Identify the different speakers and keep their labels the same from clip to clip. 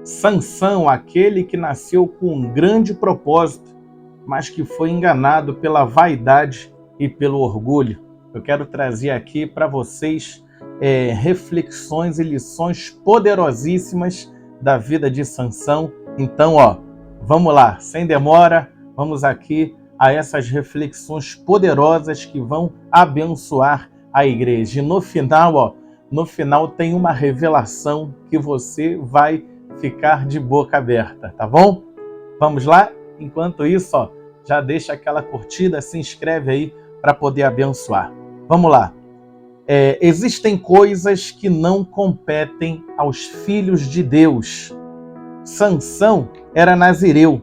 Speaker 1: Sansão, aquele que nasceu com um grande propósito, mas que foi enganado pela vaidade e pelo orgulho. Eu quero trazer aqui para vocês reflexões e lições poderosíssimas da vida de Sansão. Então, vamos lá, sem demora, vamos aqui a essas reflexões poderosas que vão abençoar a igreja. E no final tem uma revelação que você vai ficar de boca aberta, tá bom? Vamos lá? Enquanto isso, já deixa aquela curtida, se inscreve aí para poder abençoar. Vamos lá. Existem coisas que não competem aos filhos de Deus. Sansão era nazireu,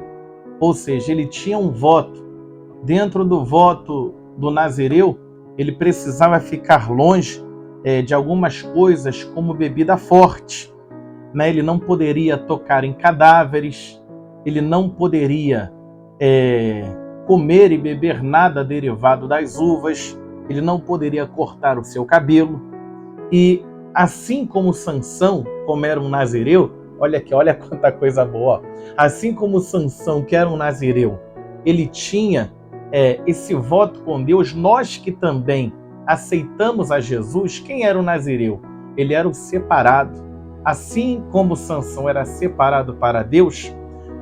Speaker 1: ou seja, ele tinha um voto. Dentro do voto do nazireu, ele precisava ficar longe de algumas coisas como bebida forte. Ele não poderia tocar em cadáveres, ele não poderia comer e beber nada derivado das uvas, ele não poderia cortar o seu cabelo. E assim como Sansão, como era um nazireu, olha aqui, olha quanta coisa boa. Assim como Sansão, que era um nazireu, ele tinha esse voto com Deus, nós que também aceitamos a Jesus, quem era o nazireu? Ele era o separado. Assim como Sansão era separado para Deus,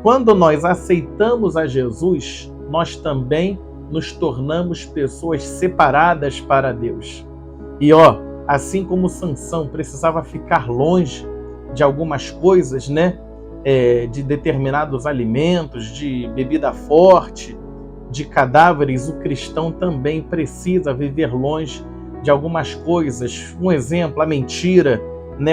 Speaker 1: quando nós aceitamos a Jesus, nós também nos tornamos pessoas separadas para Deus. E assim como Sansão precisava ficar longe de algumas coisas, de determinados alimentos, de bebida forte, de cadáveres, o cristão também precisa viver longe de algumas coisas. Um exemplo, a mentira,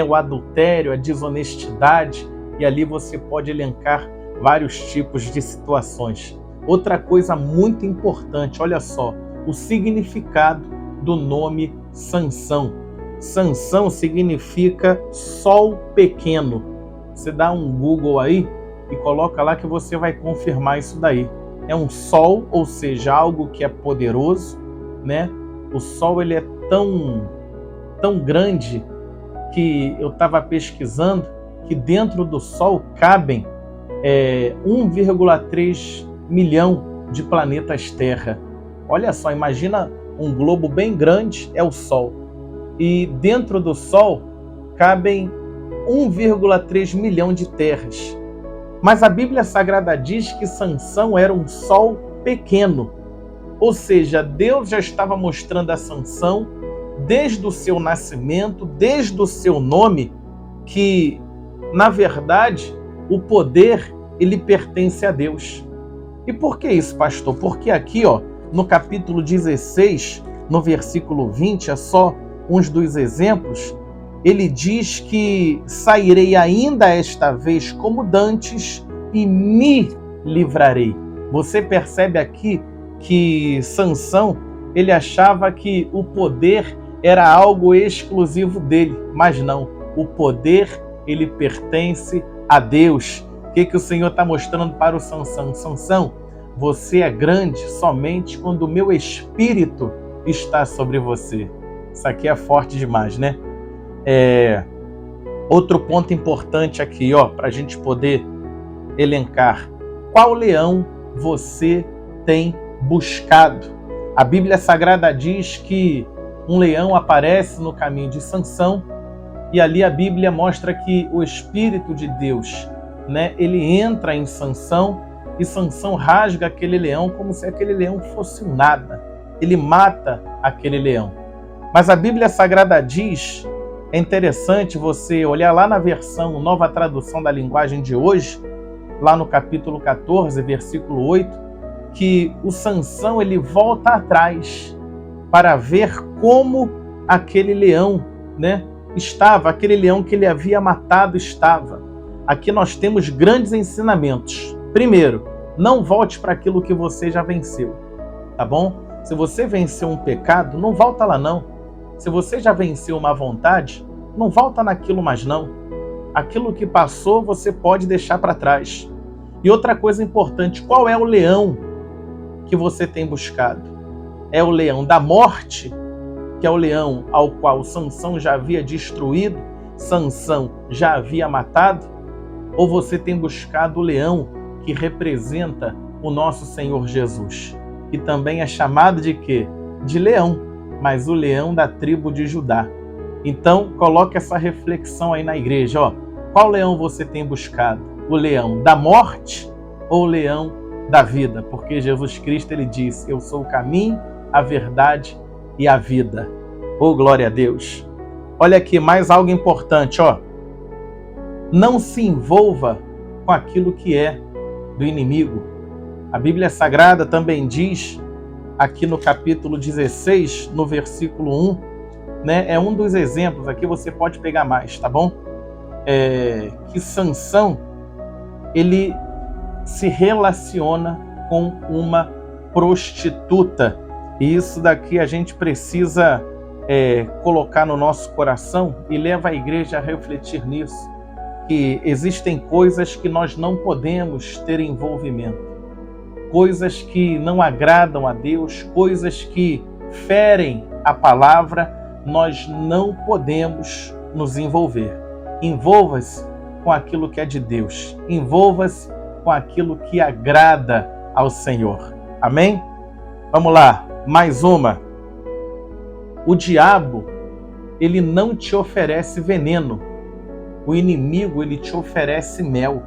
Speaker 1: o adultério, a desonestidade, e ali você pode elencar vários tipos de situações. Outra coisa muito importante, olha só, o significado do nome Sansão. Sansão significa sol pequeno. Você dá um Google aí e coloca lá que você vai confirmar isso daí. É um sol, ou seja, algo que é poderoso, O sol ele é tão grande que eu estava pesquisando que dentro do Sol cabem 1,3 milhão de planetas Terra. Olha só, imagina um globo bem grande, é o Sol. E dentro do Sol cabem 1,3 milhão de terras. Mas a Bíblia Sagrada diz que Sansão era um sol pequeno. Ou seja, Deus já estava mostrando a Sansão, desde o seu nascimento, desde o seu nome, que, na verdade, o poder, ele pertence a Deus. E por que isso, pastor? Porque aqui, no capítulo 16, no versículo 20, é só uns dos exemplos, ele diz que sairei ainda esta vez como dantes e me livrarei. Você percebe aqui que Sansão, ele achava que o poder era algo exclusivo dele, mas não. O poder, ele pertence a Deus. O que o Senhor está mostrando para o Sansão? Sansão, você é grande somente quando o meu espírito está sobre você. Isso aqui é forte demais, Outro ponto importante aqui, para a gente poder elencar. Qual leão você tem buscado? A Bíblia Sagrada diz que um leão aparece no caminho de Sansão e ali a Bíblia mostra que o Espírito de Deus, ele entra em Sansão e Sansão rasga aquele leão como se aquele leão fosse um nada. Ele mata aquele leão. Mas a Bíblia Sagrada diz, é interessante você olhar lá na versão Nova Tradução da Linguagem de hoje, lá no capítulo 14, versículo 8, que o Sansão ele volta atrás para ver como aquele leão, estava, aquele leão que ele havia matado estava. Aqui nós temos grandes ensinamentos. Primeiro, não volte para aquilo que você já venceu, tá bom? Se você venceu um pecado, não volta lá não. Se você já venceu uma vontade, não volta naquilo mais não. Aquilo que passou, você pode deixar para trás. E outra coisa importante, qual é o leão que você tem buscado? É o leão da morte, que é o leão ao qual Sansão já havia destruído, Sansão já havia matado? Ou você tem buscado o leão que representa o nosso Senhor Jesus, que também é chamado de quê? De leão, mas o leão da tribo de Judá. Então, coloque essa reflexão aí na igreja, ó. Qual leão você tem buscado? O leão da morte ou o leão da vida? Porque Jesus Cristo, ele diz, eu sou o caminho, a verdade e a vida. Oh, glória a Deus. Olha aqui, mais algo importante, ó. Não se envolva com aquilo que é do inimigo. A Bíblia Sagrada também diz, aqui no capítulo 16, no versículo 1, né, é um dos exemplos, aqui você pode pegar mais, tá bom? Que Sansão, ele se relaciona com uma prostituta. E isso daqui a gente precisa colocar no nosso coração e leva a igreja a refletir nisso, que existem coisas que nós não podemos ter envolvimento, coisas que não agradam a Deus, coisas que ferem a palavra, nós não podemos nos envolver. Envolva-se com aquilo que é de Deus, envolva-se com aquilo que agrada ao Senhor. Amém? Vamos lá, mais uma. O diabo, ele não te oferece veneno. O inimigo, ele te oferece mel.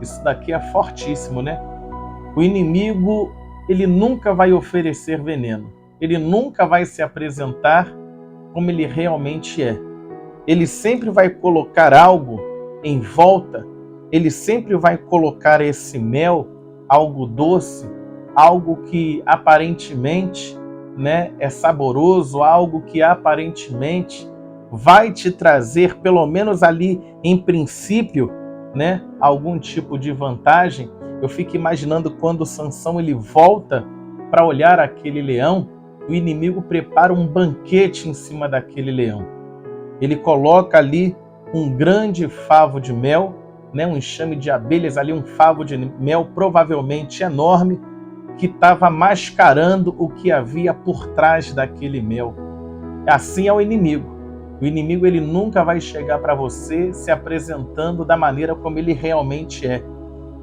Speaker 1: Isso daqui é fortíssimo, né? O inimigo, ele nunca vai oferecer veneno. Ele nunca vai se apresentar como ele realmente é. Ele sempre vai colocar algo em volta, ele sempre vai colocar esse mel, algo doce, algo que aparentemente, né, é saboroso, algo que aparentemente vai te trazer, pelo menos ali em princípio, né, algum tipo de vantagem. Eu fico imaginando quando Sansão ele volta para olhar aquele leão, o inimigo prepara um banquete em cima daquele leão. Ele coloca ali um grande favo de mel, né, um enxame de abelhas, ali um favo de mel provavelmente enorme, que estava mascarando o que havia por trás daquele mel. Assim é o inimigo. O inimigo ele nunca vai chegar para você se apresentando da maneira como ele realmente é.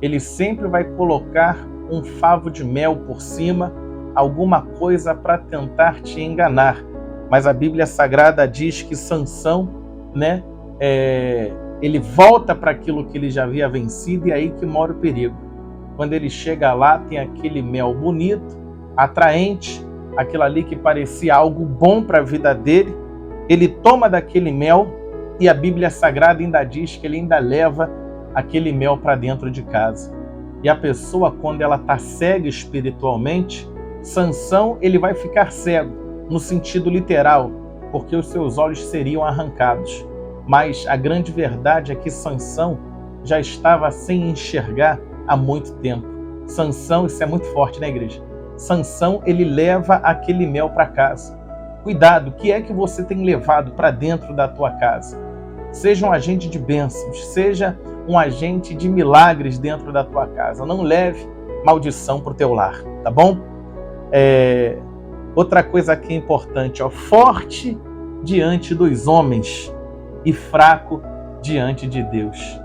Speaker 1: Ele sempre vai colocar um favo de mel por cima, alguma coisa para tentar te enganar. Mas a Bíblia Sagrada diz que Sansão, né, ele volta para aquilo que ele já havia vencido, e é aí que mora o perigo. Quando ele chega lá, tem aquele mel bonito, atraente, aquilo ali que parecia algo bom para a vida dele. Ele toma daquele mel e a Bíblia Sagrada ainda diz que ele ainda leva aquele mel para dentro de casa. E a pessoa, quando ela está cega espiritualmente, Sansão ele vai ficar cego, no sentido literal, porque os seus olhos seriam arrancados. Mas a grande verdade é que Sansão já estava sem enxergar há muito tempo. Sansão, isso é muito forte na igreja, Sansão ele leva aquele mel para casa. Cuidado, o que é que você tem levado para dentro da tua casa? Seja um agente de bênçãos, seja um agente de milagres dentro da tua casa. Não leve maldição para o teu lar, tá bom? Outra coisa aqui importante, ó, forte diante dos homens e fraco diante de Deus.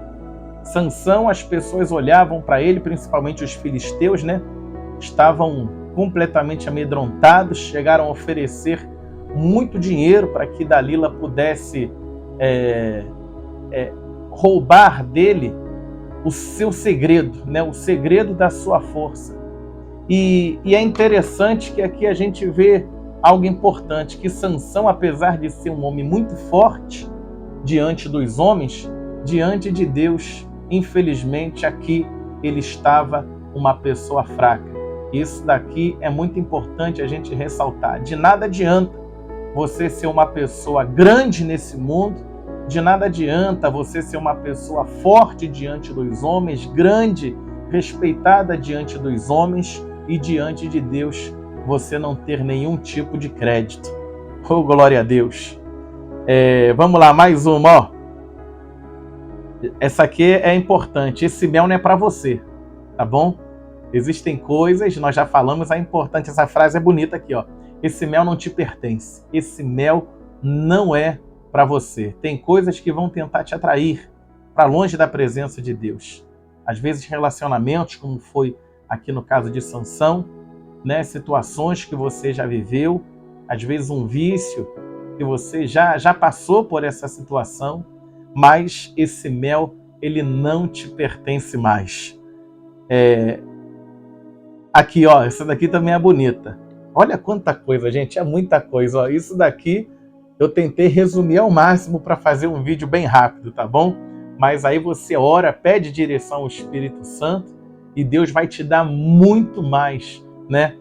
Speaker 1: Sansão, as pessoas olhavam para ele, principalmente os filisteus, né? Estavam completamente amedrontados, chegaram a oferecer muito dinheiro para que Dalila pudesse roubar dele o seu segredo, né? O segredo da sua força. E é interessante que aqui a gente vê algo importante, que Sansão, apesar de ser um homem muito forte diante dos homens, diante de Deus, infelizmente aqui ele estava uma pessoa fraca. Isso daqui é muito importante a gente ressaltar. De nada adianta você ser uma pessoa grande nesse mundo, de nada adianta você ser uma pessoa forte diante dos homens, grande, respeitada diante dos homens, e diante de Deus você não ter nenhum tipo de crédito. Oh, glória a Deus. Vamos lá, mais uma, ó. Essa aqui é importante. Esse mel não é para você, tá bom? Existem coisas, nós já falamos, é importante, essa frase é bonita aqui, ó. Esse mel não te pertence. Esse mel não é para você. Tem coisas que vão tentar te atrair, para longe da presença de Deus. Às vezes relacionamentos, como foi aqui no caso de Sansão, né? Situações que você já viveu, às vezes um vício que você já passou por essa situação, mas esse mel, ele não te pertence mais. Aqui, ó, essa daqui também é bonita. Olha quanta coisa, gente, é muita coisa. Ó. Isso daqui eu tentei resumir ao máximo para fazer um vídeo bem rápido, tá bom? Mas aí você ora, pede direção ao Espírito Santo e Deus vai te dar muito mais, né?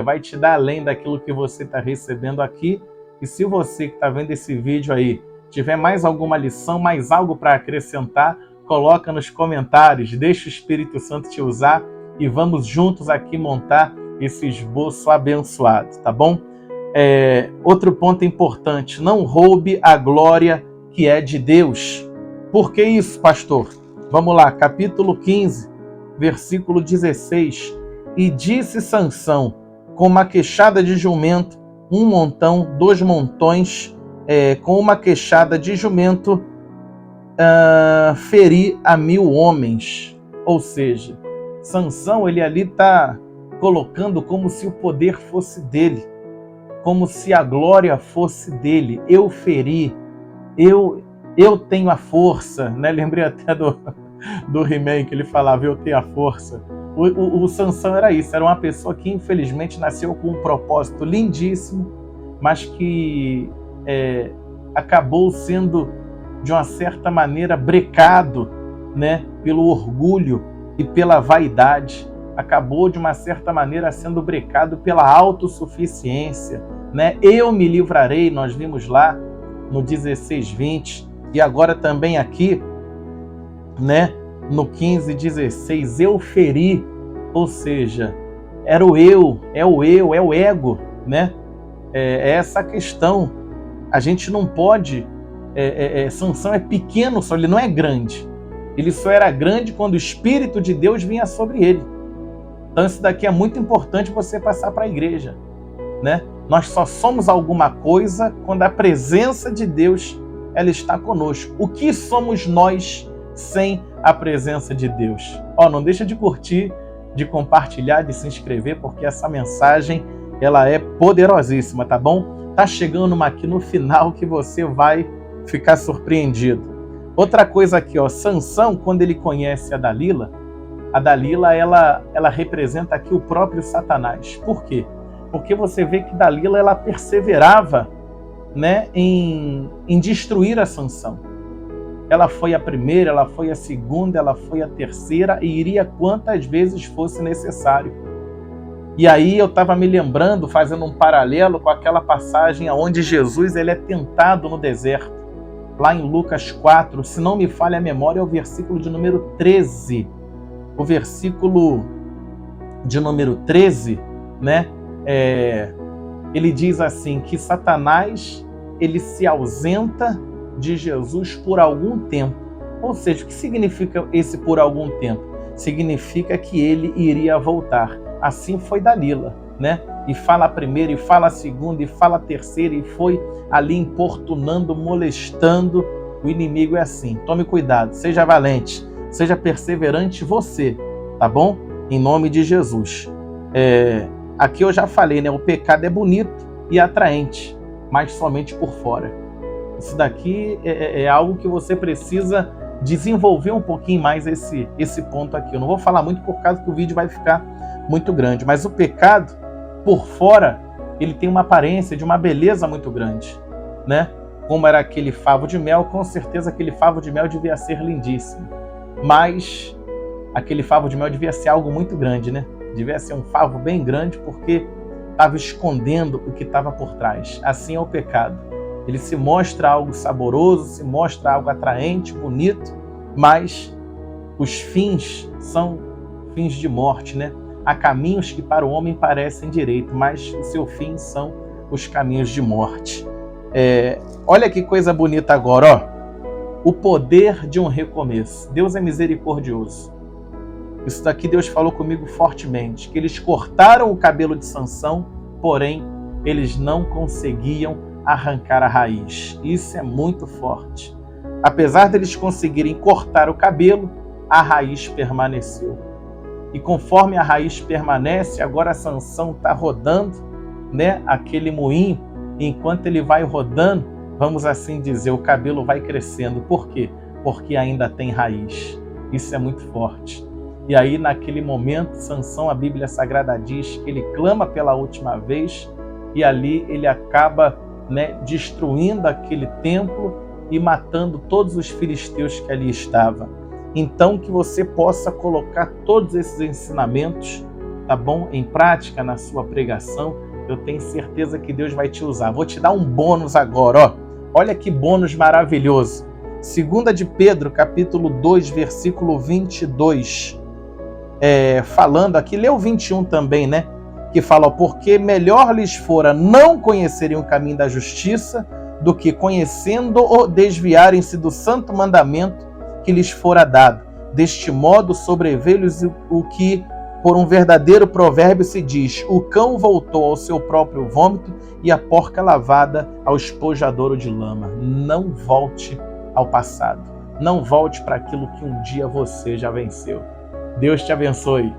Speaker 1: Vai te dar além daquilo que você está recebendo aqui. E se você que está vendo esse vídeo aí tiver mais alguma lição, mais algo para acrescentar, coloca nos comentários, deixa o Espírito Santo te usar e vamos juntos aqui montar esse esboço abençoado, tá bom? Outro ponto importante, não roube a glória que é de Deus. Por que isso, pastor? Vamos lá, capítulo 15, versículo 16. E disse Sansão, com uma queixada de jumento, um montão, 2 montões, com uma queixada de jumento, feri a 1000 homens. Ou seja, Sansão, ele ali está colocando como se o poder fosse dele, como se a glória fosse dele. Eu feri, eu tenho a força, né? Lembrei até do He-Man, que ele falava, eu tenho a força. O Sansão era isso, era uma pessoa que infelizmente nasceu com um propósito lindíssimo, mas que acabou sendo, de uma certa maneira, brecado, né? Pelo orgulho e pela vaidade. Acabou, de uma certa maneira, sendo brecado pela autossuficiência, né? Eu me livrarei, nós vimos lá no 16:20, e agora também aqui, né? No 15:16, eu feri, ou seja, era o eu, é o ego, né? É essa questão. A gente não pode... Sansão é pequeno, só ele não é grande. Ele só era grande quando o Espírito de Deus vinha sobre ele. Então isso daqui é muito importante você passar para a igreja, né? Nós só somos alguma coisa quando a presença de Deus ela está conosco. O que somos nós sem a presença de Deus? Não deixa de curtir, de compartilhar, de se inscrever, porque essa mensagem ela é poderosíssima, tá bom? Tá chegando aqui no final que você vai ficar surpreendido. Outra coisa aqui, ó, Sansão, quando ele conhece a Dalila ela representa aqui o próprio Satanás. Por quê? Porque você vê que Dalila ela perseverava, né, em destruir a Sansão. Ela foi a primeira, ela foi a segunda, ela foi a terceira e iria quantas vezes fosse necessário. E aí eu estava me lembrando, fazendo um paralelo com aquela passagem onde Jesus ele é tentado no deserto. Lá em Lucas 4, se não me falha a memória, é o versículo de número 13. O versículo de número 13, né? Ele diz assim, que Satanás ele se ausenta de Jesus por algum tempo. Ou seja, o que significa esse por algum tempo? Significa que ele iria voltar. Assim foi Dalila, né? E fala a primeira, e fala a segunda, e fala a terceira, e foi ali importunando, molestando. O inimigo é assim. Tome cuidado, seja valente, seja perseverante você, tá bom? Em nome de Jesus. Aqui eu já falei, né? O pecado é bonito e atraente, mas somente por fora. Isso daqui é algo que você precisa desenvolver um pouquinho mais esse ponto aqui. Eu não vou falar muito por causa que o vídeo vai ficar muito grande, mas o pecado, por fora, ele tem uma aparência de uma beleza muito grande, né? Como era aquele favo de mel, com certeza aquele favo de mel devia ser lindíssimo. Mas aquele favo de mel devia ser algo muito grande, né? Devia ser um favo bem grande porque estava escondendo o que estava por trás. Assim é o pecado. Ele se mostra algo saboroso, se mostra algo atraente, bonito, mas os fins são fins de morte, né? Há caminhos que para o homem parecem direito, mas o seu fim são os caminhos de morte. Olha que coisa bonita agora, ó. O poder de um recomeço. Deus é misericordioso. Isso daqui Deus falou comigo fortemente, que eles cortaram o cabelo de Sansão, porém eles não conseguiam arrancar a raiz. Isso é muito forte. apesar deles conseguirem cortar o cabelo, a raiz permaneceu. E conforme a raiz permanece, agora Sansão está rodando, né, aquele moinho, e enquanto ele vai rodando, vamos assim dizer, o cabelo vai crescendo. Por quê? Porque ainda tem raiz. Isso é muito forte. E aí, naquele momento, Sansão, a Bíblia Sagrada diz que ele clama pela última vez, e ali ele acaba, né, destruindo aquele templo e matando todos os filisteus que ali estavam. Então, que você possa colocar todos esses ensinamentos, tá bom, em prática na sua pregação. Eu tenho certeza que Deus vai te usar. Vou te dar um bônus agora, ó. Olha que bônus maravilhoso. 2 de Pedro, capítulo 2, versículo 22. Falando aqui, lê o 21 também, né? Que fala, porque melhor lhes fora não conhecerem o caminho da justiça, do que conhecendo-o desviarem-se do santo mandamento que lhes fora dado. Deste modo sobreveio-lhes o que por um verdadeiro provérbio se diz: o cão voltou ao seu próprio vômito e a porca lavada ao espojadouro de lama. Não volte ao passado. Não volte para aquilo que um dia você já venceu. Deus te abençoe.